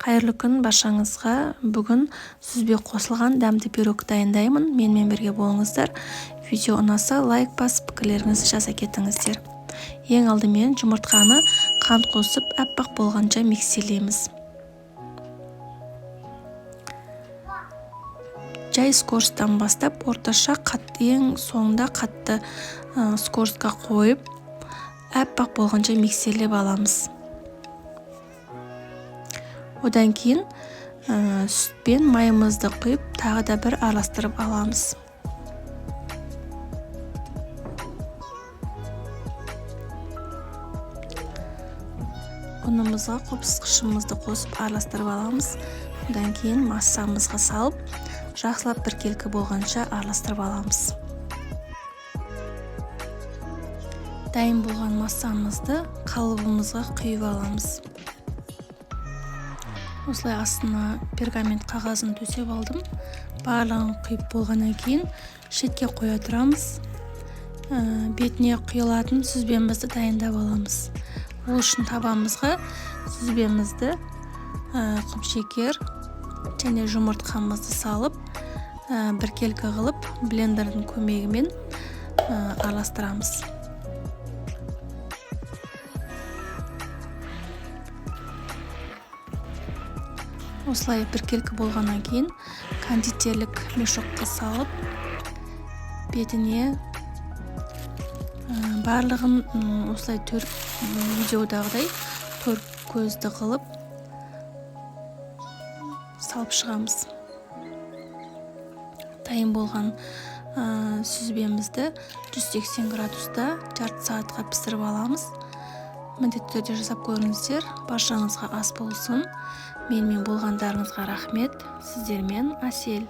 Қайырлы күн баршаңызға. Бүгін сүзбе қосылған дәмді пирог дайындаймын. Менімен бірге болыңыздар. Видео ұнаса лайк басып, пікірлеріңізді жаза кетіңіздер. Ең алдымен жұмыртқаны қант қосып, аппақ болғанша миксерлейміз. Жай скоростан бастап, орташа қатты, ең соңында қатты скоростқа қойып, аппақ болғанша миксерлеп аламыз. Одан кейін сүт пен майымызды құйып, тағы да бір араластырып аламыз. Ұнымызға қопсықшымызды қосып араластырып аламыз. Одан кейін массамызға салып, жақсылап біркелкі болғанша араластырып аламыз. Дайын болған массамызды қалыбымызға құйып аламыз. Осылай астына пергамент қағазын төсеп алдым. Барлығын құйып болғаннан кейін шетке қоя тұрамыз. Бетіне құйылатын сүзбемізді дайындап аламыз. Ол үшін табамызға сүзбемізді, құмшекер және жұмыртқамызды салып, біркелкі қылып, блендердің көмегімен араластырамыз. Осылай біркелкі болғаннан кейін кондитерлік мешокқа салып, бетіне барлығын осылай видеодағыдай төрт көзді қылып салып шығамыз. Дайын болған сүзбемізді 180 градуста жарты сағатқа пісіріп аламыз. Міндетті түрде жасап көріңіздер. Баршаңызға ас болсын. Менімен болғандарыңызға рахмет. Сіздермен Асел.